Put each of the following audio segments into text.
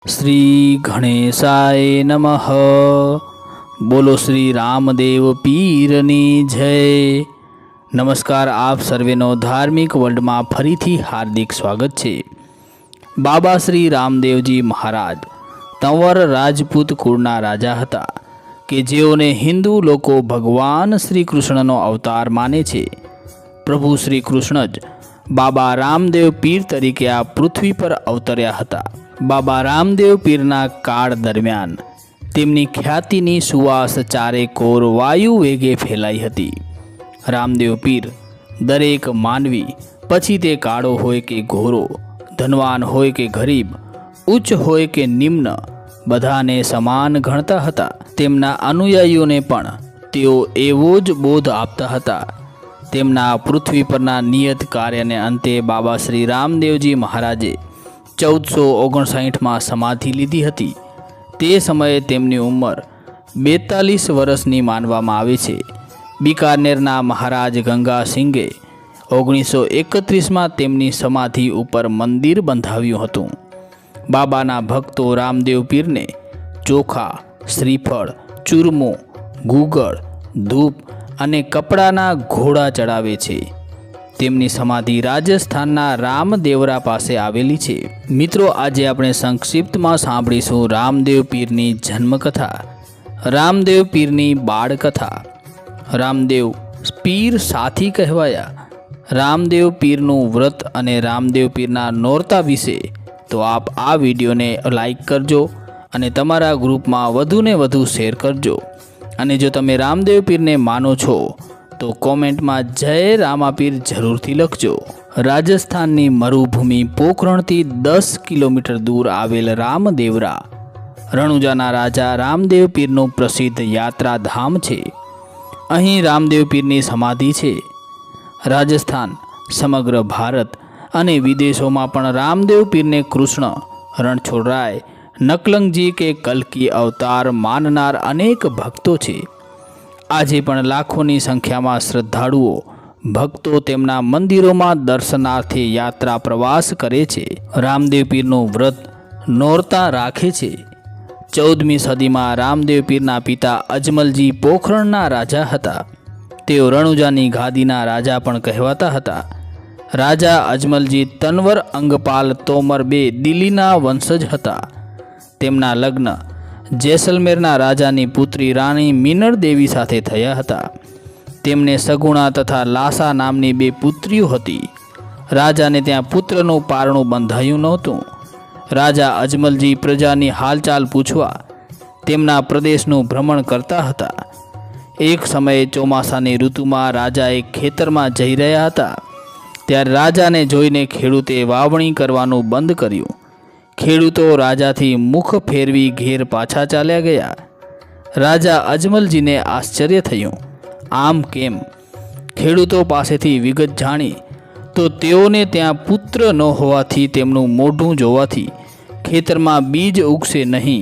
श्री गणेशाय नमः। बोलो श्री रामदेव पीरनी जय। नमस्कार, आप सर्वेनो धार्मिक वर्ल्ड में फरीथी हार्दिक स्वागत है। बाबा श्री रामदेवजी महाराज तंवर राजपूत कुळना राजा हता के जेओने हिंदू लोको भगवान श्री कृष्णनो अवतार माने छे। प्रभु श्री कृष्ण ज बाबा रामदेव पीर तरीके आ पृथ्वी पर अवतर्या हता। बाबा रामदेव पीરના કાળ દરમિયાન તેમની ખ્યાતિની સુવાસ ચારે કોર વાયુ વેગે ફેલાઈ હતી। રામદેવ પીર દરેક માનવી, પછી તે કાળો હોય કે ગોરો, ધનવાન હોય કે ગરીબ, ઉચ્ચ હોય કે નિમ્ન, બધાને સમાન ગણતા હતા। તેમના અનુયાયીઓને પણ તેઓ એવો જ બોધ આપતા હતા। તેમના પૃથ્વી પરના નિયત કાર્યને અંતે બાબા શ્રી રામદેવજી મહારાજે 1459 में समाधि लीधी हती। ते समये तेमनी उमर 42 वर्षनी मानवामां आवे छे। बीकानेरना महाराज गंगा सिंहे 1931 में तेमनी समाधि उपर मंदिर बंधाव्युं हतुं। बाबाना भक्तो रामदेव पीर ने चोखा, श्रीफळ, चूरमो, गुगळ, धूप अने कपड़ाना घोड़ा चढ़ावे छे। તેમની સમાધિ રાજસ્થાનના રામદેવરા પાસે આવેલી છે। મિત્રો, આજે આપણે સંક્ષિપ્તમાં સાંભળીશું રામદેવ પીરની જન્મકથા, રામદેવ પીરની બાળકથા। રામદેવ પીર સાથી કહેવાયા। રામદેવ પીરનું વ્રત અને રામદેવ પીરના નોરતા વિશે તો આપ આ વિડીયોને લાઈક કરજો અને તમારા ગ્રુપમાં વધુને વધુ શેર કરજો। અને જો તમે રામદેવ પીરને માનો છો तो कॉमेंट में जय रामापीर जरूरथी लखजो। राजस्थान मरुभूमि पोखरण थी 10 किलोमीटर दूर आवेल रामदेवरा रણુજાના राजा रामदेव पीरનું प्रसिद्ध यात्रा धाम है। अहीं रामदेव पीरनी समाधि है। राजस्थान, समग्र भारत अने विदेशों में पण रामदेव पीर ने कृष्ण, रणछोड़राय, नकलंगजी के कल्की अवतार माननार अनेक भक्तों है। આજે પણ લાખોની સંખ્યામાં શ્રદ્ધાળુઓ ભક્તો તેમના મંદિરોમાં દર્શનાર્થે યાત્રા પ્રવાસ કરે છે। રામદેવ પીરનું વ્રત નોરતા રાખે છે। 14મી સદીમાં રામદેવ પીરના પિતા અજમલજી પોખરણના રાજા હતા। તેઓ રણુજાની ગાદીના રાજા પણ કહેવાતા હતા। રાજા અજમલજી તનવર અંગપાલ તોમર બે દિલ્હીના વંશજ હતા। તેમના લગ્ન जैसलमेरना राजानी पुत्री राणी मीनळ देवी साथे थया हता। तेमने सगुणा तथा लासा नामनी बे पुत्रीओ हती। राजाने त्यां पुत्रनुं पारणुं बंधायुं नहोतुं। राजा अजमलजी प्रजानी हालचाल पूछवा तेमना प्रदेशनुं भ्रमण करता हता। एक समय चोमासानी ऋतुमां राजा एक खेतरमां जई रह्या हता। त्यारे राजाने जोईने खेडूते वावणी करवानुं बंध कर्युं। खेडूतो राजाथी मुख फेरवी घेर पाछा चाल्या गया। राजा अजमलजी ने आश्चर्य थयुं, आम केम? खेडूतो पासेथी विगत जाणी तो तेओने त्यां पुत्र न होवाथी तेमनुं मोढुं जोवाथी खेतरमां बीज उगशे नहीं,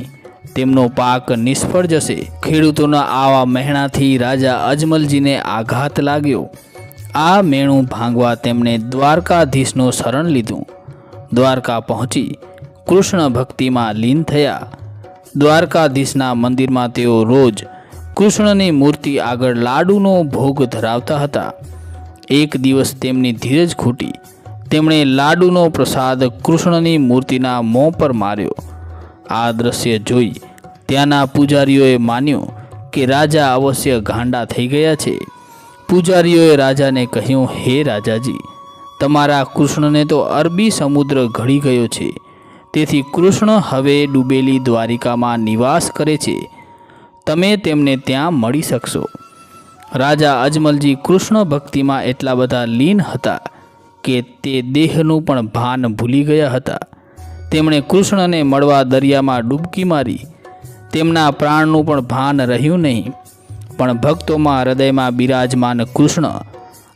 तेमनो पाक निष्फळ जशे। खेडूतोना आवा महेणाथी राजा अजमलजी ने आघात लाग्यो। आ मेणुं भांगवा तेमणे द्वारकाधीशनुं शरण लीधुं। द्वारका पहोंची कृष्ण भक्ति में लीन थया। द्वारकाधीशना मंदिर में तेओ रोज कृष्णनी मूर्ति आगळ लाडूनो भोग धरावता हता। एक दिवस तेमनी धीरज खूटी। तेमणे लाडूनो प्रसाद कृष्णनी मूर्तिना मों पर मार्यो। आ दृश्य जोई त्याना पूजारीओए मान्यो कि राजा अवश्य गांडा थई गया छे। पूजारीओए राजाने कह्युं, हे राजाजी, तमारा कृष्णने तो अरबी समुद्र घड़ी गयो छे, तेथी कृष्ण हवे डूबेली द्वारिकामां निवास करे छे। तमे तेमने त्यां मळी शकशो। राजा अजमलजी कृष्ण भक्ति में एटला बधा लीन हता के ते देहनुं पण भान भूली गया हता। तेमणे कृष्णने मळवा दरियामां डूबकी मारी। तेमना प्राणनुं पण भान रह्युं नहीं। पण भक्तोमां हृदयमां बिराजमान कृष्ण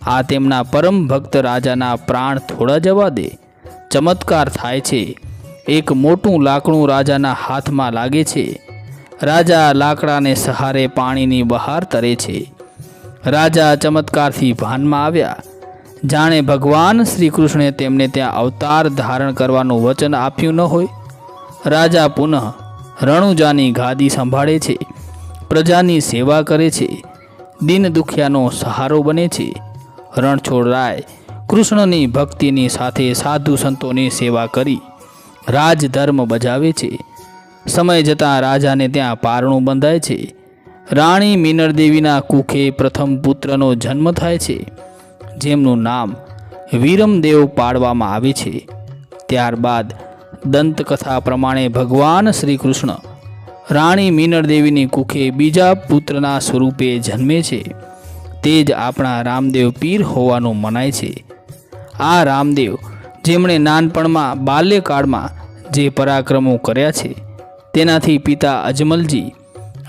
आ तेमना परम भक्त राजाना प्राण थोड़ा जवा दे। चमत्कार थाय छे। एक मोटું લાકડું રાજાના હાથમાં લાગે છે। રાજા લાકડાને સહારે પાણીની બહાર તરે છે। રાજા ચમત્કારથી ભાનમાં આવ્યા। જાણે ભગવાન શ્રી કૃષ્ણે તેમને ત્યાં અવતાર ધારણ કરવાનું વચન આપ્યું ન હોય। રાજા પુનઃ રણુજાની ગાદી સંભાળે છે, પ્રજાની સેવા કરે છે, દીન દુખિયાનો સહારો બને છે. રણછોડરાય કૃષ્ણની ભક્તિની સાથે સાધુ સંતોની સેવા કરી રાજધર્મ બજાવે છે. સમય જતાં રાજાને ત્યાં પારણું બંધાય છે. રાણી મીનળદેવીના કુખે પ્રથમ પુત્રનો જન્મ થાય છે, જેમનું નામ વીરમદેવ પાડવામાં આવે છે. ત્યારબાદ દંતકથા પ્રમાણે ભગવાન શ્રી કૃષ્ણ રાણી મીનળદેવીની કુખે બીજા પુત્રના સ્વરૂપે જન્મે છે. તે જ આપણા રામદેવ પીર હોવાનું મનાય છે. આ રામદેવ જેમણે નાનપણમાં બાલ્યકાળમાં જે પરાક્રમો કર્યા છે, તેનાથી પિતા અજમલજી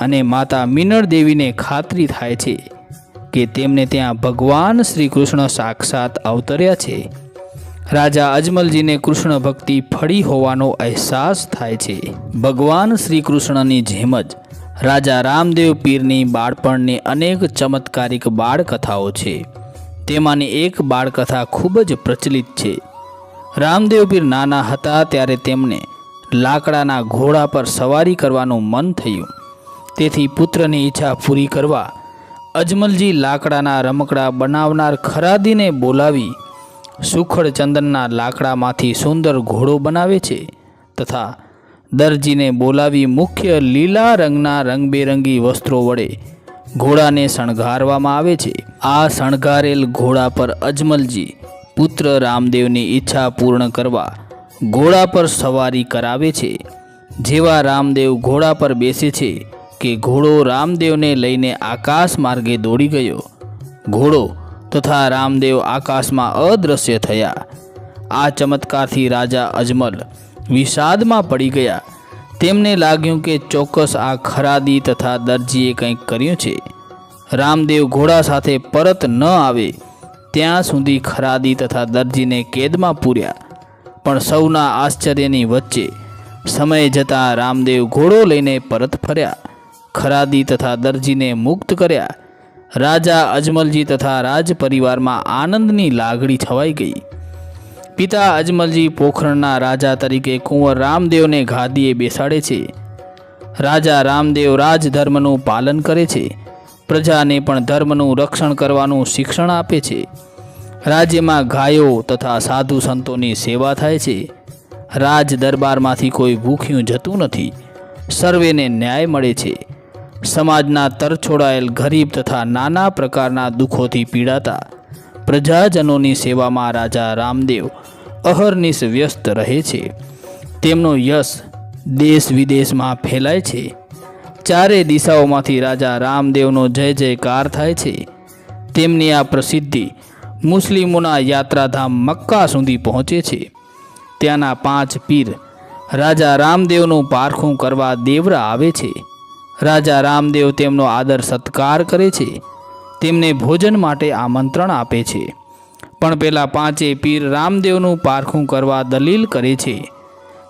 અને માતા મીનળદેવીને ખાતરી થાય છે કે તેમને ત્યાં ભગવાન શ્રી કૃષ્ણ સાક્ષાત અવતર્યા છે. રાજા અજમલજીને કૃષ્ણ ભક્તિ ફળી હોવાનો અહેસાસ થાય છે. ભગવાન શ્રી કૃષ્ણની જેમ જ રાજા રામદેવ પીરની બાળપણની અનેક ચમત્કારિક બાળકથાઓ છે. તેમાંની એક બાળકથા ખૂબ જ પ્રચલિત છે. રામદેવ પીર નાના હતા ત્યારે તેમને લાકડાના ઘોડા પર સવારી કરવાનું મન થયું. તેથી પુત્રની ઈચ્છા પૂરી કરવા અજમલજી લાકડાના રમકડા બનાવનાર ખરાદીને બોલાવી સુખડ ચંદનના લાકડામાંથી સુંદર ઘોડો બનાવે છે તથા દરજીને બોલાવી મુખ્ય લીલા રંગના રંગબેરંગી વસ્ત્રો વડે ઘોડાને શણગારવામાં આવે છે. આ શણગારેલ ઘોડા પર અજમલજી પુત્ર રામદેવની ઈચ્છા પૂર્ણ કરવા ઘોડા પર સવારી કરાવે છે. જેવા રામદેવ ઘોડા પર બેસે છે કે ઘોડો રામદેવને લઈને આકાશ માર્ગે દોડી ગયો. ઘોડો તથા રામદેવ આકાશમાં અદૃશ્ય થયા. આ ચમત્કારથી રાજા અજમલ વિષાદમાં પડી ગયા. તેમને લાગ્યું કે ચોક્કસ આ ખરાદી તથા દરજીએ કંઈક કર્યું છે. રામદેવ ઘોડા સાથે પરત ન આવે ત્યાં સુધી ખરાદી તથા દરજીને કેદમાં પૂર્યા. પણ સૌના આશ્ચર્યની વચ્ચે સમય જતાં રામદેવ ઘોડો લઈને પરત ફર્યા. ખરાદી તથા દરજીને મુક્ત કર્યા. રાજા અજમલજી તથા રાજ પરિવારમાં આનંદની લાગણી છવાઈ ગઈ. પિતા અજમલજી પોખરણના રાજા તરીકે કુંવર રામદેવને ગાદીએ બેસાડે છે. રાજા રામદેવ રાજધર્મનું પાલન કરે છે. પ્રજાને પણ ધર્મનું રક્ષણ કરવાનું શિક્ષણ આપે છે. રાજ્યમાં ગાયો તથા સાધુ સંતોની સેવા થાય છે. રાજ દરબારમાંથી કોઈ ભૂખ્યું જતું નથી. સર્વેને ન્યાય મળે છે. સમાજના તરછોડાયેલ ગરીબ તથા નાના પ્રકારના દુઃખોથી પીડાતા પ્રજાજનોની સેવામાં રાજા રામદેવ અહર્નિશ વ્યસ્ત રહે છે. તેમનો યશ દેશ વિદેશમાં ફેલાય છે. ચારે દિશાઓમાંથી રાજા રામદેવનો જય જયકાર થાય છે. તેમની આ પ્રસિદ્ધિ મુસ્લિમોના યાત્રાધામ મક્કા સુધી પહોંચે છે. ત્યાંના 5 પીર રાજા રામદેવનું પારખું કરવા દેવરા આવે છે. રાજા રામદેવ તેમનો આદર સત્કાર કરે છે. તેમને ભોજન માટે આમંત્રણ આપે છે. પણ પેલા 5 પીર રામદેવનું પારખું કરવા દલીલ કરે છે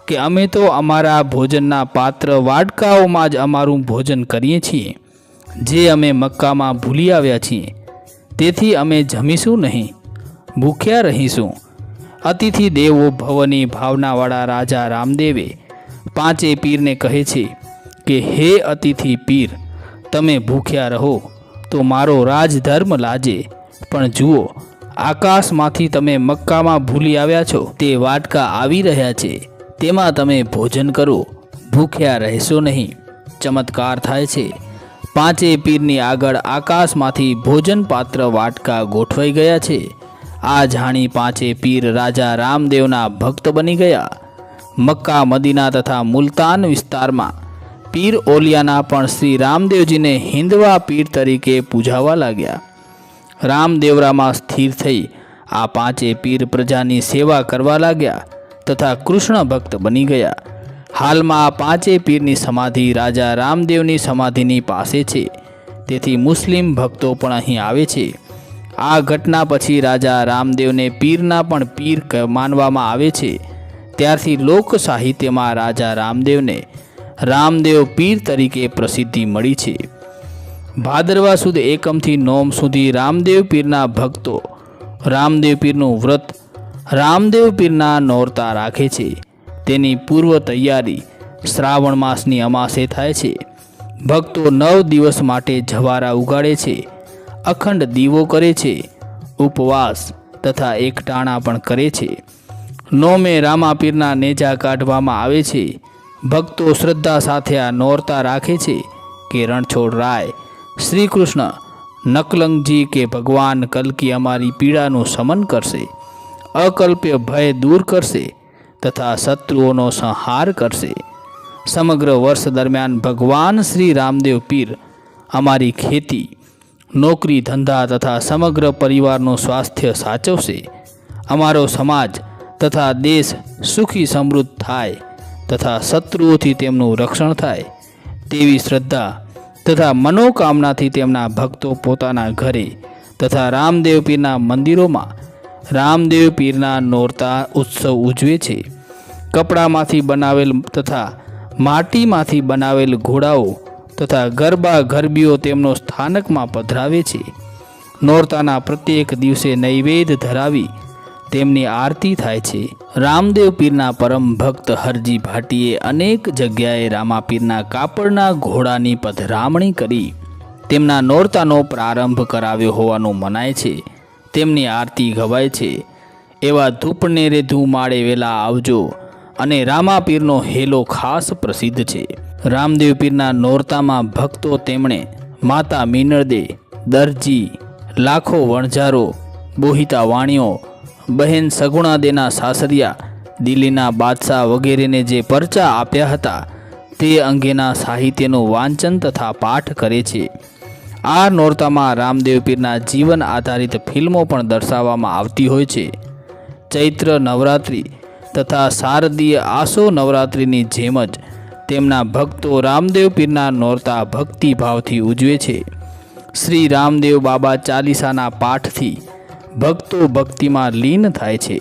કે અમે તો અમારા ભોજનના પાત્ર વાડકાઓમાં જ અમારું ભોજન કરીએ છીએ, જે અમે મક્કામાં ભૂલી આવ્યા છીએ. તેથી અમે જમીશું નહીં, ભૂખ્યા રહીશું. અતિથિ દેવો ભવની ભાવનાવાળા રાજા રામદેવે 5 પીરને કહે છે કે હે અતિથિ પીર, તમે ભૂખ્યા રહો તો મારો રાજધર્મ લાજે, પણ જુઓ આકાશમાંથી તમે મક્કામાં ભૂલી આવ્યા છો તે વાટકા આવી રહ્યા છે, તેમાં તમે ભોજન કરો, ભૂખ્યા રહેશો નહીં. ચમત્કાર થાય છે. 5 પીરની આગળ આકાશમાંથી ભોજન પાત્ર વાટકા ગોઠવાઈ ગયા છે. આ જાણી 5 પીર રાજા રામદેવના ભક્ત બની ગયા. મક્કા, મદીના તથા મુલતાન વિસ્તારમાં પીર ઓલિયાના પણ શ્રી રામદેવજીને હિન્દવા પીર તરીકે પૂજાવા લાગ્યા. રામદેવરામાં સ્થિર થઈ આ 5 પીર પ્રજાની સેવા કરવા લાગ્યા તથા કૃષ્ણ ભક્ત બની ગયા. હાલમાં આ 5 પીરની સમાધિ રાજા રામદેવની સમાધિની પાસે છે. તેથી મુસ્લિમ ભક્તો પણ અહીં આવે છે. આ ઘટના પછી રાજા રામદેવને પીરના પણ પીર માનવામાં આવે છે. ત્યારથી લોક સાહિત્યમાં રાજા રામદેવને રામદેવ પીર તરીકે પ્રસિદ્ધિ મળી છે. ભાદરવા સુદ એકમથી નોમ સુધી રામદેવ પીરના ભક્તો રામદેવ પીરનું વ્રત રામદેવ પીરના નોરતા રાખે છે. તેની પૂર્વ તૈયારી શ્રાવણ માસની અમાસે થાય છે। ભક્તો 9 દિવસ માટે જવારા ઉગાડે છે, અખંડ દીવો કરે છે, ઉપવાસ તથા એકટાણા પણ કરે છે। નોમે રામાપીરના નેજા કાઢવામાં આવે છે। ભક્તો શ્રદ્ધા સાથે આ નોરતા રાખે છે કે રણછોડ રાય, શ્રી કૃષ્ણ, નકલંગજી કે ભગવાન કલ્કી અમારી પીડાનું શમન કરશે, અકલ્પ્ય ભય દૂર કરશે તથા શત્રુઓનો સંહાર કરશે। સમગ્ર વર્ષ દરમિયાન ભગવાન શ્રી રામદેવ પીર અમારી ખેતી, નોકરી ધંધા તથા સમગ્ર પરિવારનું સ્વાસ્થ્ય સાચવશે। અમારો સમાજ તથા દેશ સુખી સમૃદ્ધ થાય તથા શત્રુઓથી તેમનું રક્ષણ થાય તેવી શ્રદ્ધા તથા મનોકામનાથી તેમના ભક્તો પોતાના ઘરે તથા રામદેવ પીરના મંદિરોમાં રામદેવ પીરના નોરતા ઉત્સવ ઉજવે છે। કપડામાંથી બનાવેલ તથા માટીમાંથી બનાવેલ ઘોડાઓ તથા ગરબા ગરબીઓ તેમનો સ્થાનકમાં પધરાવે છે। નોરતાના પ્રત્યેક દિવસે નૈવેદ્ય ધરાવી તેમની આરતી થાય છે। રામદેવ પીરના પરમ ભક્ત હરજી ભાટીએ અનેક જગ્યાએ રામાપીરના કાપડના ઘોડાની પધરામણી કરી તેમના નોરતાનો પ્રારંભ કરાવ્યો હોવાનું મનાય છે। તેમની આરતી ગવાય છે। એવા ધૂપનેરે ધૂમાડે વેલા આવજો અને રામાપીરનો હેલો ખાસ પ્રસિદ્ધ છે। રામદેવ પીરના નોરતામાં ભક્તો તેમણે માતા મીનળદે, દરજી, લાખો વણઝારો, બોહિતા વાણીઓ, બહેન સગુણાદેના સાસરિયા, દિલ્હીના બાદશાહ વગેરેને જે પરચા આપ્યા હતા તે અંગેના સાહિત્યનું વાંચન તથા પાઠ કરે છે। આ નોરતામાં રામદેવ પીરના જીવન આધારિત ફિલ્મો પણ દર્શાવવામાં આવતી હોય છે। ચૈત્ર નવરાત્રિ તથા શારદીય આસો નવરાત્રિની જેમ જ તેમના ભક્તો રામદેવ પીરના નોરતા ભક્તિભાવથી ઉજવે છે। શ્રી રામદેવ બાબા ચાલીસાના પાઠથી ભક્તો ભક્તિમાં લીન થાય છે।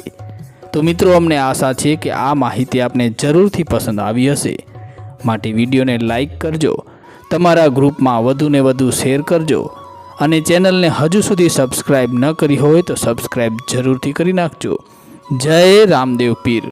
તો મિત્રો, અમને આશા છે કે આ માહિતી આપને જરૂરથી પસંદ આવી હશે, માટે વિડીયોને લાઈક કરજો, તમારા ગ્રુપમાં વધુને વધુ શેર કરજો અને ચેનલને હજુ સુધી સબસ્ક્રાઈબ ન કરી હોય તો સબસ્ક્રાઈબ જરૂરથી કરી નાખજો। જય રામદેવ પીર।